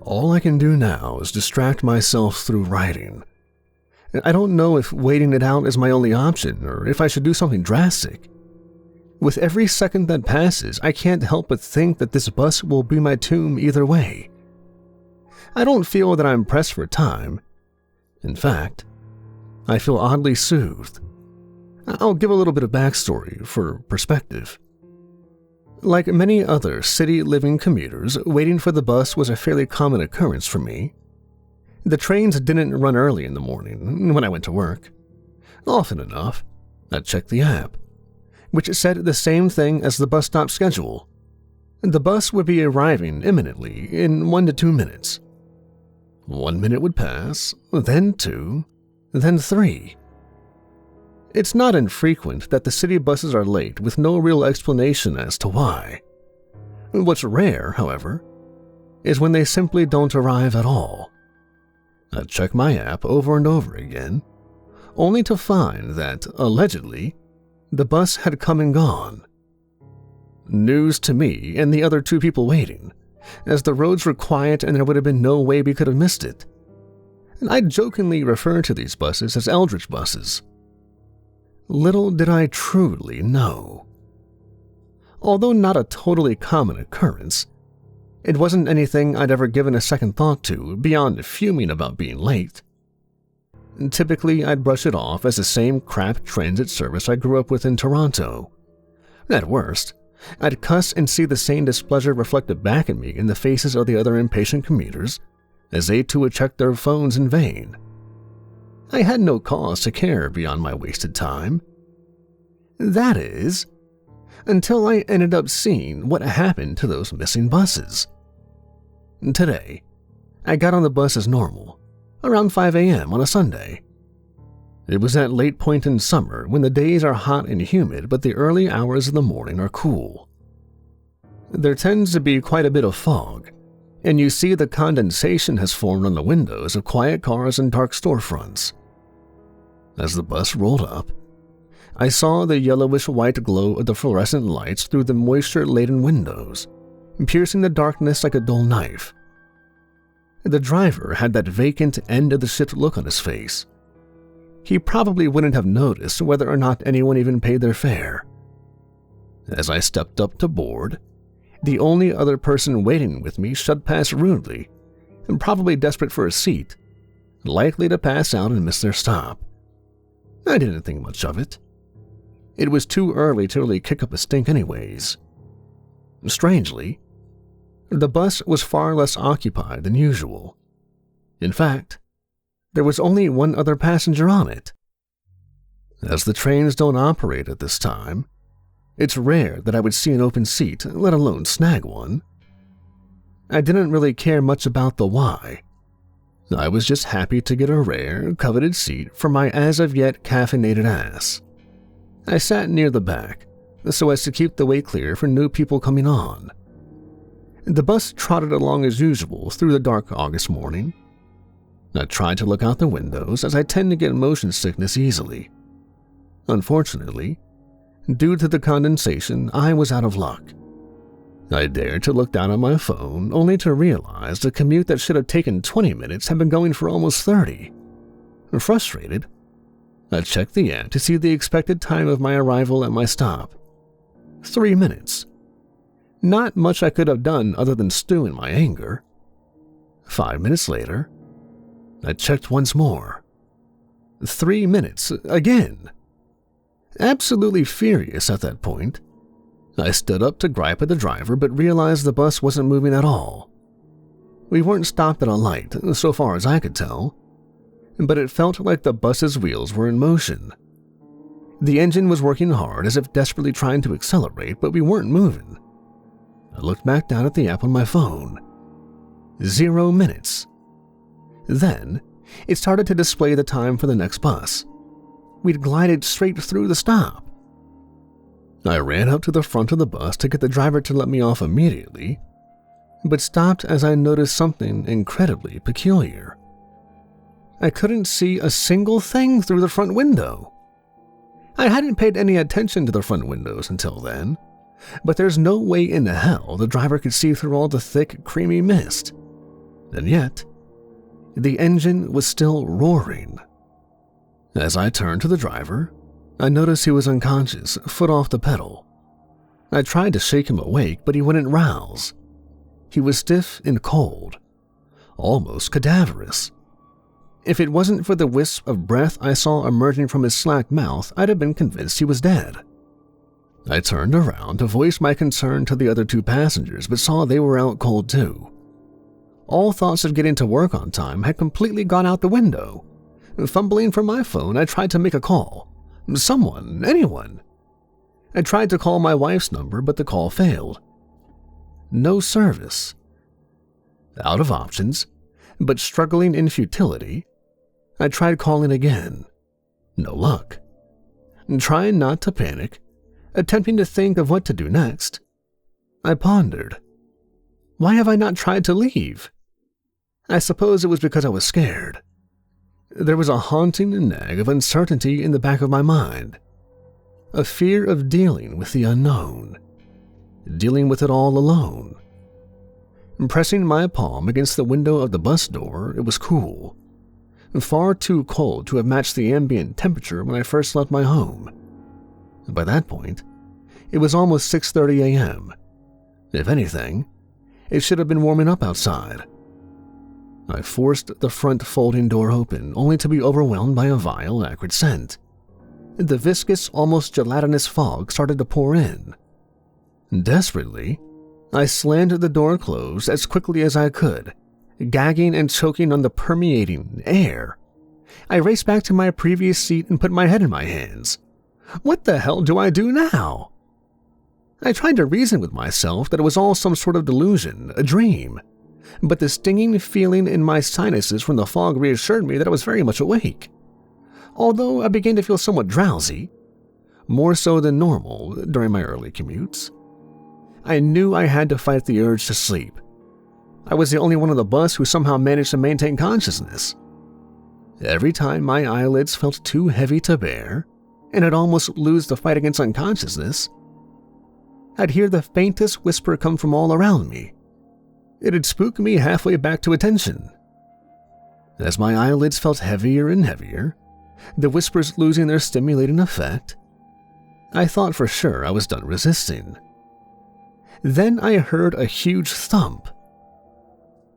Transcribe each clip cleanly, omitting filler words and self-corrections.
All I can do now is distract myself through writing. I don't know if waiting it out is my only option or if I should do something drastic. With every second that passes, I can't help but think that this bus will be my tomb either way. I don't feel that I'm pressed for time. In fact, I feel oddly soothed. I'll give a little bit of backstory for perspective. Like many other city-living commuters, waiting for the bus was a fairly common occurrence for me. The trains didn't run early in the morning when I went to work. Often enough, I'd check the app, which said the same thing as the bus stop schedule. The bus would be arriving imminently in 1 to 2 minutes. 1 minute would pass, then 2, then 3. It's not infrequent that the city buses are late with no real explanation as to why. What's rare, however, is when they simply don't arrive at all. I'd check my app over and over again, only to find that, allegedly, the bus had come and gone. News to me and the other 2 people waiting, as the roads were quiet and there would have been no way we could have missed it. And I jokingly refer to these buses as Eldritch buses. Little did I truly know. Although not a totally common occurrence, it wasn't anything I'd ever given a second thought to beyond fuming about being late. Typically, I'd brush it off as the same crap transit service I grew up with in Toronto. At worst, I'd cuss and see the same displeasure reflected back at me in the faces of the other impatient commuters, as they too would check their phones in vain. I had no cause to care beyond my wasted time. That is, until I ended up seeing what happened to those missing buses. Today, I got on the bus as normal, around 5 a.m. on a Sunday. It was that late point in summer when the days are hot and humid but the early hours of the morning are cool. There tends to be quite a bit of fog, and you see the condensation has formed on the windows of quiet cars and dark storefronts. As the bus rolled up, I saw the yellowish-white glow of the fluorescent lights through the moisture-laden windows, piercing the darkness like a dull knife. The driver had that vacant end-of-the-shift look on his face. He probably wouldn't have noticed whether or not anyone even paid their fare. As I stepped up to board, the only other person waiting with me shut past rudely, and probably desperate for a seat, likely to pass out and miss their stop. I didn't think much of it. It was too early to really kick up a stink anyways. Strangely, the bus was far less occupied than usual. In fact, there was only one other passenger on it. As the trains don't operate at this time, it's rare that I would see an open seat, let alone snag one. I didn't really care much about the why. I was just happy to get a rare, coveted seat for my as-of-yet caffeinated ass. I sat near the back, so as to keep the way clear for new people coming on. The bus trotted along as usual through the dark August morning. I tried to look out the windows as I tend to get motion sickness easily. Unfortunately, due to the condensation, I was out of luck. I dared to look down at my phone only to realize the commute that should have taken 20 minutes had been going for almost 30. Frustrated, I checked the app to see the expected time of my arrival at my stop. 3 minutes. Not much I could have done other than stew in my anger. 5 minutes later, I checked once more. 3 minutes again. Absolutely furious at that point, I stood up to gripe at the driver but realized the bus wasn't moving at all. We weren't stopped at a light, so far as I could tell, but it felt like the bus's wheels were in motion. The engine was working hard as if desperately trying to accelerate, but we weren't moving. I looked back down at the app on my phone. 0 minutes. Then, it started to display the time for the next bus. We'd glided straight through the stop. I ran up to the front of the bus to get the driver to let me off immediately, but stopped as I noticed something incredibly peculiar. I couldn't see a single thing through the front window. I hadn't paid any attention to the front windows until then, but there's no way in hell the driver could see through all the thick, creamy mist. And yet, the engine was still roaring. As I turned to the driver, I noticed he was unconscious, foot off the pedal. I tried to shake him awake, but he wouldn't rouse. He was stiff and cold, almost cadaverous. If it wasn't for the wisp of breath I saw emerging from his slack mouth, I'd have been convinced he was dead. I turned around to voice my concern to the other 2 passengers, but saw they were out cold too. All thoughts of getting to work on time had completely gone out the window. Fumbling for my phone, I tried to make a call. Someone, anyone. I tried to call my wife's number, but the call failed. No service. Out of options, but struggling in futility, I tried calling again. No luck. Trying not to panic, attempting to think of what to do next, I pondered. Why have I not tried to leave? I suppose it was because I was scared. There was a haunting nag of uncertainty in the back of my mind. A fear of dealing with the unknown. Dealing with it all alone. Pressing my palm against the window of the bus door, it was cool. Far too cold to have matched the ambient temperature when I first left my home. By that point, it was almost 6:30 a.m. If anything, it should have been warming up outside. I forced the front folding door open, only to be overwhelmed by a vile, acrid scent. The viscous, almost gelatinous fog started to pour in. Desperately, I slammed the door closed as quickly as I could, gagging and choking on the permeating air. I raced back to my previous seat and put my head in my hands. What the hell do I do now? I tried to reason with myself that it was all some sort of delusion, a dream, but the stinging feeling in my sinuses from the fog reassured me that I was very much awake. Although I began to feel somewhat drowsy, more so than normal during my early commutes. I knew I had to fight the urge to sleep. I was the only one on the bus who somehow managed to maintain consciousness. Every time my eyelids felt too heavy to bear, and I'd almost lose the fight against unconsciousness, I'd hear the faintest whisper come from all around me. It'd spook me halfway back to attention. As my eyelids felt heavier and heavier, the whispers losing their stimulating effect, I thought for sure I was done resisting. Then I heard a huge thump.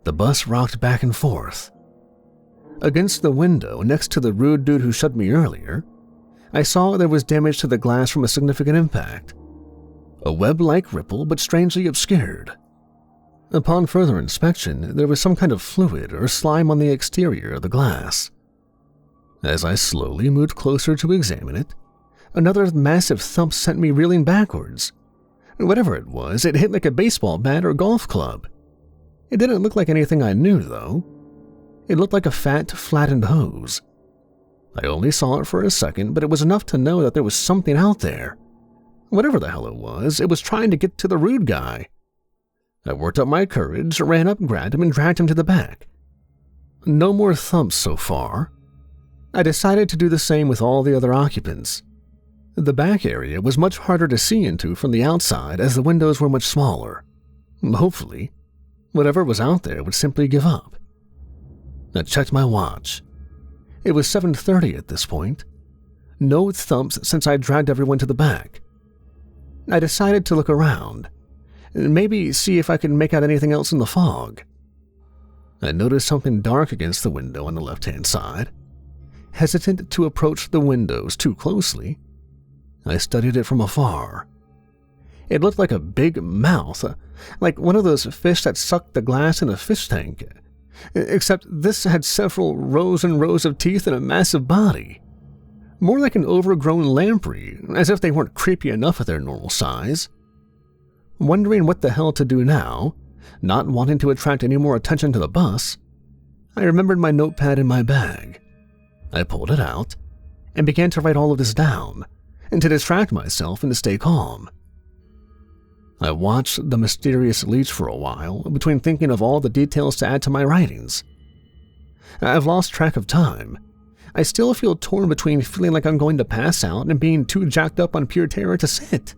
The bus rocked back and forth. Against the window next to the rude dude who shoved me earlier, I saw there was damage to the glass from a significant impact. A web-like ripple, but strangely obscured. Upon further inspection, there was some kind of fluid or slime on the exterior of the glass. As I slowly moved closer to examine it, another massive thump sent me reeling backwards. Whatever it was, it hit like a baseball bat or golf club. It didn't look like anything I knew, though. It looked like a fat, flattened hose. I only saw it for a second, but it was enough to know that there was something out there. Whatever the hell it was trying to get to the rude guy. I worked up my courage, ran up, grabbed him, and dragged him to the back. No more thumps so far. I decided to do the same with all the other occupants. The back area was much harder to see into from the outside as the windows were much smaller. Hopefully, whatever was out there would simply give up. I checked my watch. It was 7:30 at this point. No thumps since I dragged everyone to the back. I decided to look around, maybe see if I could make out anything else in the fog. I noticed something dark against the window on the left-hand side. Hesitant to approach the windows too closely, I studied it from afar. It looked like a big mouth, like one of those fish that suck the glass in a fish tank, except this had several rows and rows of teeth and a massive body. More like an overgrown lamprey, as if they weren't creepy enough at their normal size. Wondering what the hell to do now, not wanting to attract any more attention to the bus, I remembered my notepad in my bag. I pulled it out and began to write all of this down, and to distract myself and to stay calm. I watched the mysterious leech for a while, between thinking of all the details to add to my writings. I've lost track of time. I still feel torn between feeling like I'm going to pass out and being too jacked up on pure terror to sit.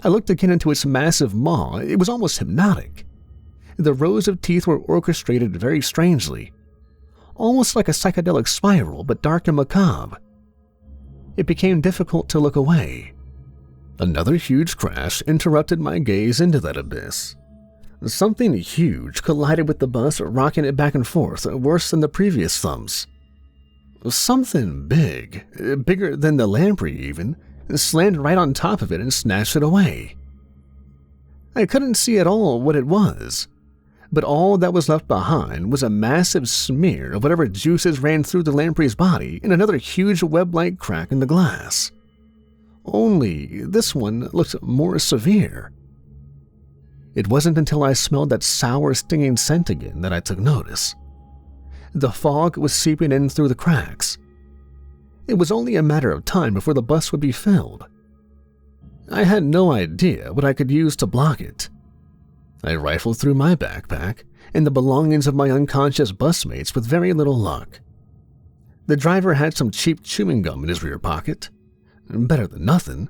I looked again into its massive maw. It was almost hypnotic. The rows of teeth were orchestrated very strangely, almost like a psychedelic spiral, but dark and macabre. It became difficult to look away. Another huge crash interrupted my gaze into that abyss. Something huge collided with the bus, rocking it back and forth, worse than the previous thumps. Something big, bigger than the lamprey even, slammed right on top of it and snatched it away. I couldn't see at all what it was, but all that was left behind was a massive smear of whatever juices ran through the lamprey's body and another huge web-like crack in the glass. Only this one looked more severe. It wasn't until I smelled that sour, stinging scent again that I took notice. The fog was seeping in through the cracks. It was only a matter of time before the bus would be filled. I had no idea what I could use to block it. I rifled through my backpack and the belongings of my unconscious busmates with very little luck. The driver had some cheap chewing gum in his rear pocket. Better than nothing.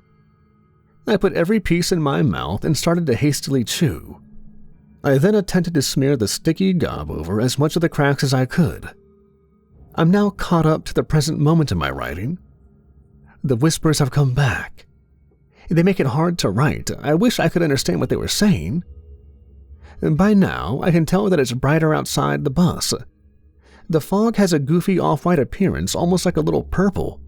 I put every piece in my mouth and started to hastily chew. I then attempted to smear the sticky gob over as much of the cracks as I could. I'm now caught up to the present moment in my writing. The whispers have come back. They make it hard to write. I wish I could understand what they were saying. By now, I can tell that it's brighter outside the bus. The fog has a goofy off-white appearance, almost like a little purple.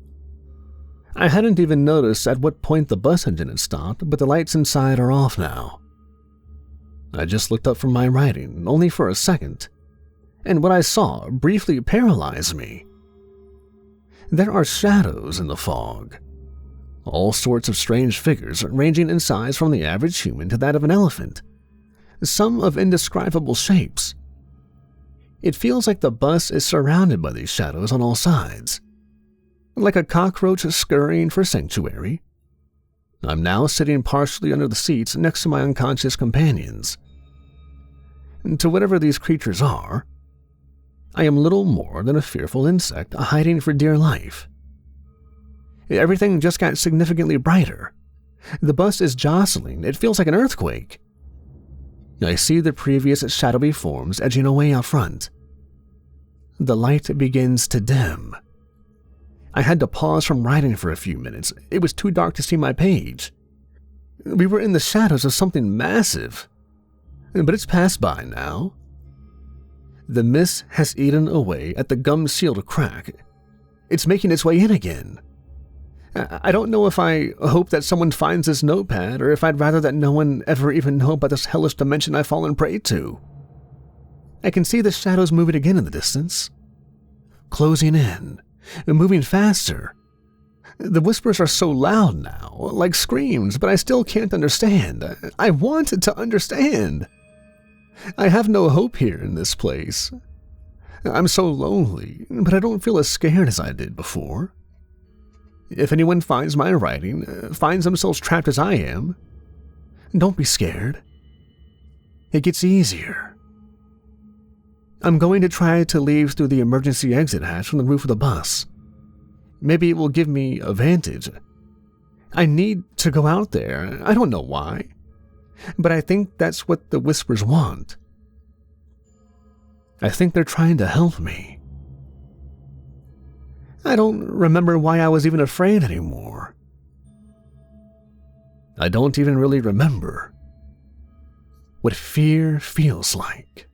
I hadn't even noticed at what point the bus engine had stopped, but the lights inside are off now. I just looked up from my writing, only for a second, and what I saw briefly paralyzed me. There are shadows in the fog. All sorts of strange figures ranging in size from the average human to that of an elephant, some of indescribable shapes. It feels like the bus is surrounded by these shadows on all sides, like a cockroach scurrying for sanctuary. I'm now sitting partially under the seats next to my unconscious companions. To whatever these creatures are, I am little more than a fearful insect hiding for dear life. Everything just got significantly brighter. The bus is jostling. It feels like an earthquake. I see the previous shadowy forms edging away out front. The light begins to dim. I had to pause from writing for a few minutes. It was too dark to see my page. We were in the shadows of something massive, but it's passed by now. The mist has eaten away at the gum-sealed crack. It's making its way in again. I don't know if I hope that someone finds this notepad or if I'd rather that no one ever even know about this hellish dimension I've fallen prey to. I can see the shadows moving again in the distance, closing in, moving faster. The whispers are so loud now, like screams, but I still can't understand. I want to understand. I have no hope here in this place. I'm so lonely, but I don't feel as scared as I did before. If anyone finds my writing, finds themselves trapped as I am, don't be scared. It gets easier. I'm going to try to leave through the emergency exit hatch from the roof of the bus. Maybe it will give me a vantage. I need to go out there. I don't know why, but I think that's what the whispers want. I think they're trying to help me. I don't remember why I was even afraid anymore. I don't even really remember what fear feels like.